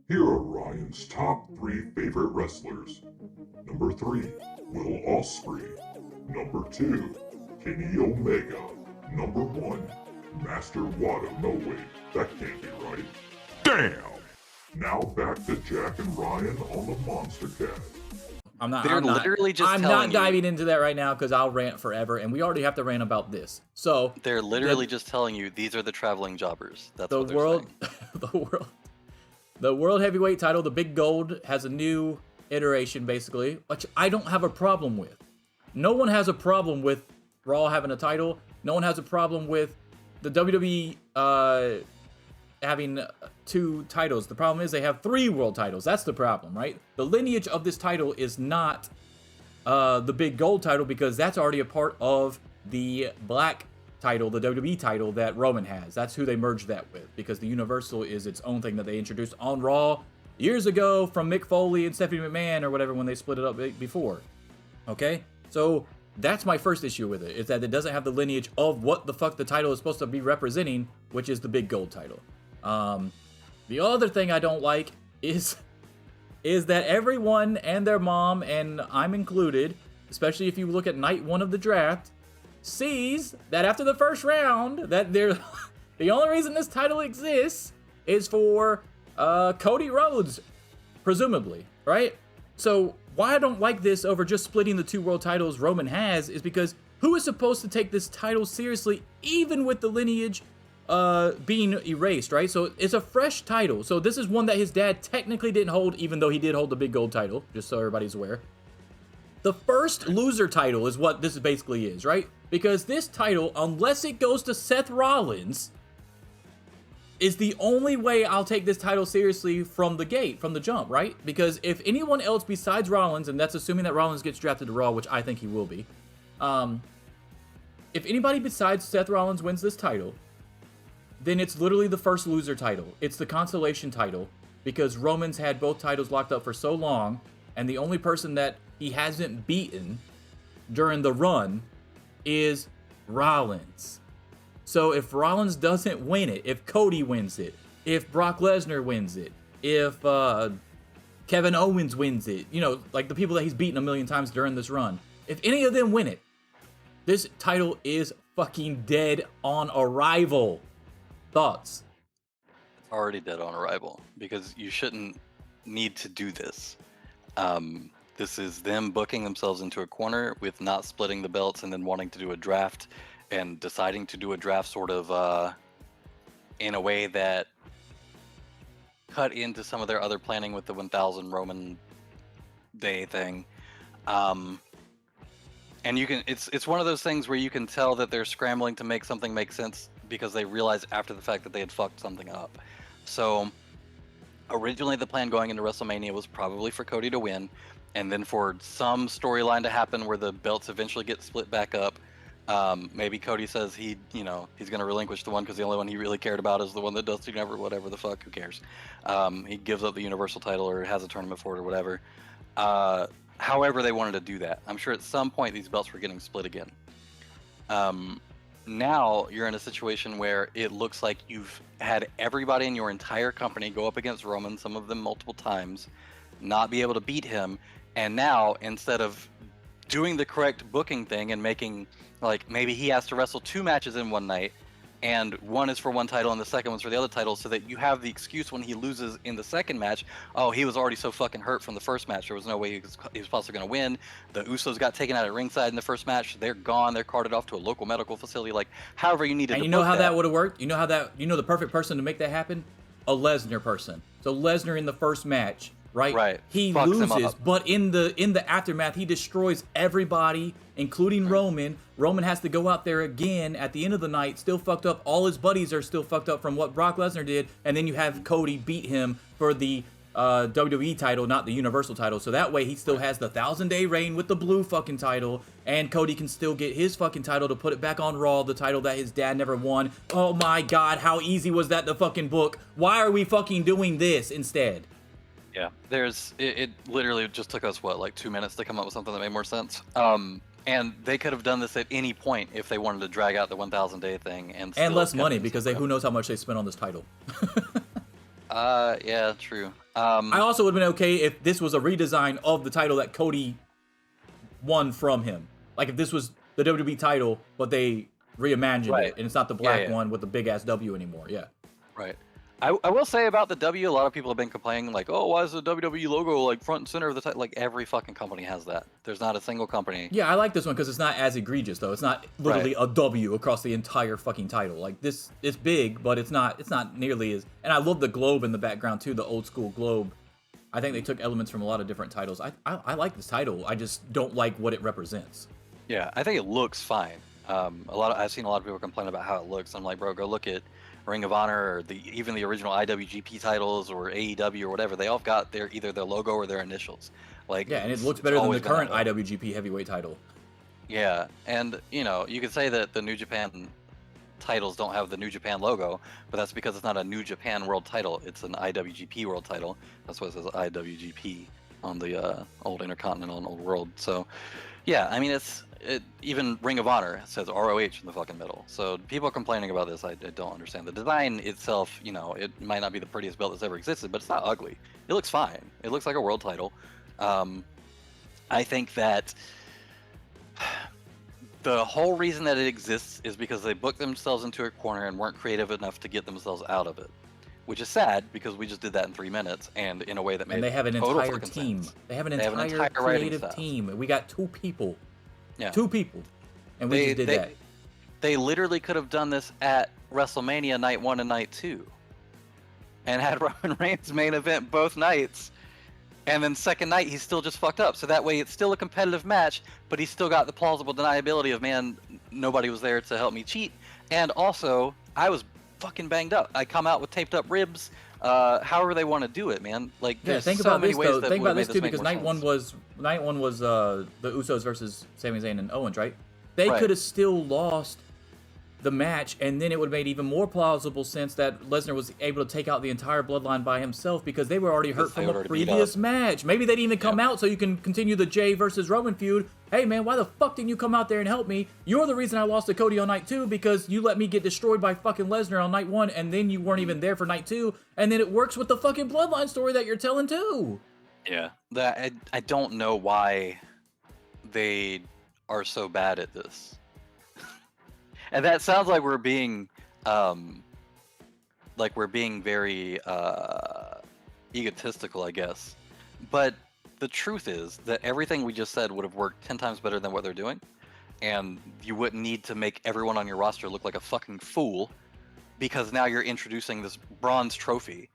Here are Ryan's top 3 favorite wrestlers. Number 3, Will Ospreay. Number 2, Kenny Omega. Number 1, Master Wada. No way, that can't be right. Damn! Now back to Jack and Ryan on the MonsterCast. They're literally just I'm telling not you. diving into that right now because I'll rant forever, and we already have to rant about this. So They're literally just telling you these are the traveling jobbers. That's what they're saying. The world heavyweight title, the big gold, has a new iteration basically, which I don't have a problem with. No one has a problem with Raw having a title. No one has a problem with the WWE having 2 titles. The problem is they have 3 world titles. That's the problem, right? The lineage of this title is not the big gold title because that's already a part of the black title, the WWE title that Roman has. That's who they merged that with because the Universal is its own thing that they introduced on Raw years ago from Mick Foley and Stephanie McMahon or whatever when they split it up before. Okay? So that's my first issue with it, is that it doesn't have the lineage of what the fuck the title is supposed to be representing, which is the big gold title. The other thing I don't like is that everyone and their mom, and I'm included, especially if you look at night 1 of the draft, sees that after the first round, that the only reason this title exists is for Cody Rhodes, presumably, right? So why I don't like this over just splitting the 2 world titles Roman has is because who is supposed to take this title seriously, even with the lineage being erased, right? So it's a fresh title. So this is one that his dad technically didn't hold, even though he did hold the big gold title, just so everybody's aware. The first loser title is what this basically is, right? Because this title, unless it goes to Seth Rollins, is the only way I'll take this title seriously from the gate, from the jump, right? Because if anyone else besides Rollins, and that's assuming that Rollins gets drafted to Raw, which I think he will be, if anybody besides Seth Rollins wins this title, then it's literally the first loser title. It's the consolation title, because Roman's had both titles locked up for so long, and the only person that he hasn't beaten during the run is Rollins. So if Rollins doesn't win it, if Cody wins it, if Brock Lesnar wins it, if Kevin Owens wins it, you know, like the people that he's beaten a million times during this run, if any of them win it, this title is fucking dead on arrival. Thoughts? It's already dead on arrival because you shouldn't need to do this. This is them booking themselves into a corner with not splitting the belts and then wanting to do a draft and deciding to do a draft sort of in a way that cut into some of their other planning with the 1000 Roman Day thing. And you can, it's one of those things where you can tell that they're scrambling to make something make sense because they realized after the fact that they had fucked something up. So originally the plan going into WrestleMania was probably for Cody to win, and then for some storyline to happen where the belts eventually get split back up. Maybe Cody says he's going to relinquish the one because the only one he really cared about is the one that Dusty never, whatever the fuck, who cares? He gives up the Universal title or has a tournament for it or whatever. However they wanted to do that. I'm sure at some point these belts were getting split again. Now you're in a situation where it looks like you've had everybody in your entire company go up against Roman, some of them multiple times, not be able to beat him, and now instead of doing the correct booking thing and making, like, maybe he has to wrestle 2 matches in one night, and one is for one title and the second one's for the other title, so that you have the excuse when he loses in the second match, oh, he was already so fucking hurt from the first match, there was no way he was possibly going to win. The Usos got taken out at ringside in the first match, they're gone, they're carted off to a local medical facility, like, however you needed to book that. And you know how that would have worked? You know the perfect person to make that happen? A Lesnar person. So Lesnar in the first match, right? He Fucks loses, but in the aftermath, he destroys everybody, including Roman. Roman has to go out there again at the end of the night, still fucked up. All his buddies are still fucked up from what Brock Lesnar did, and then you have Cody beat him for the WWE title, not the Universal title. So that way he still has the 1000-day reign with the blue fucking title, and Cody can still get his fucking title to put it back on Raw, the title that his dad never won. Oh my god, how easy was that to fucking book? Why are we fucking doing this instead? Yeah, it literally just took us, what, like 2 minutes to come up with something that made more sense. And they could have done this at any point if they wanted to drag out the 1000-day thing. And less money, because who knows how much they spent on this title. Yeah, true. I also would have been okay if this was a redesign of the title that Cody won from him. Like if this was the WWE title, but they reimagined Right. it, and it's not the black one with the big ass W anymore. Yeah. Right. I will say about the W, a lot of people have been complaining like, oh, why is the WWE logo like front and center of the title? Like every fucking company has that. There's not a single company. Yeah, I like this one because it's not as egregious though. It's not literally a W across the entire fucking title. Like this, it's big, but it's not nearly as. And I love the globe in the background too, the old school globe. I think they took elements from a lot of different titles. I like this title. I just don't like what it represents. Yeah, I think it looks fine. I've seen a lot of people complain about how it looks. I'm like, bro, go look at Ring of Honor or even the original IWGP titles or AEW or whatever. They all got either their logo or their initials. Like yeah, and it looks better than the current IWGP Heavyweight title. Yeah, and you could say that the New Japan titles don't have the New Japan logo, but that's because it's not a New Japan World title. It's an IWGP World title. That's what it says IWGP on the old Intercontinental and Old World. So, yeah, I mean even Ring of Honor says ROH in the fucking middle. So people complaining about this, I don't understand. The design itself, it might not be the prettiest belt that's ever existed, but it's not ugly. It looks fine. It looks like a world title. I think that the whole reason that it exists is because they booked themselves into a corner and weren't creative enough to get themselves out of it. Which is sad because we just did that in 3 minutes and in a way that made and they have an total entire team. sense. They have an entire creative team. We got 2 people. Yeah. 2 people. And we just did that. They literally could have done this at WrestleMania night 1 and night 2. And had Roman Reigns main event both nights. And then second night, he's still just fucked up. So that way, it's still a competitive match, but he's still got the plausible deniability of, man, nobody was there to help me cheat. And also, I was fucking banged up. I come out with taped up ribs. However they want to do it, man. Like, yeah, there's think so about many this ways though. that Think about would've this made too, because make more night one was the Usos versus Sami Zayn and Owens, right? They Right. could have still lost the match, and then it would have made even more plausible sense that Lesnar was able to take out the entire bloodline by himself because they were already hurt Because they from were a already beat previous up. match. Maybe they didn't even come out so you can continue the Jay versus Roman feud. Hey man, why the fuck didn't you come out there and help me? You're the reason I lost to Cody on night 2 because you let me get destroyed by fucking Lesnar on night 1, and then you weren't even there for night 2, and then it works with the fucking bloodline story that you're telling too. Yeah, I don't know why they are so bad at this. And that sounds like we're being very egotistical, I guess. But the truth is that everything we just said would have worked 10 times better than what they're doing. And you wouldn't need to make everyone on your roster look like a fucking fool because now you're introducing this bronze trophy.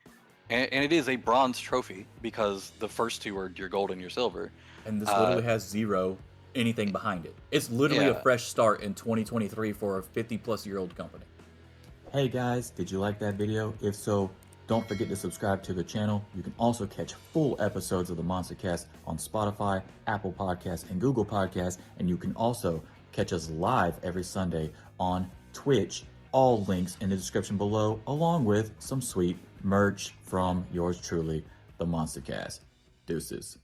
And it is a bronze trophy because the first 2 are your gold and your silver. And this literally has zero anything behind it. It's literally a Yeah. fresh start in 2023 for a 50-plus-year-old company. Hey guys, did you like that video? If so, don't forget to subscribe to the channel. You can also catch full episodes of the MonsterCast on Spotify, Apple Podcasts, and Google Podcasts. And you can also catch us live every Sunday on Twitch. All links in the description below, along with some sweet merch from yours truly, the MonsterCast. Deuces.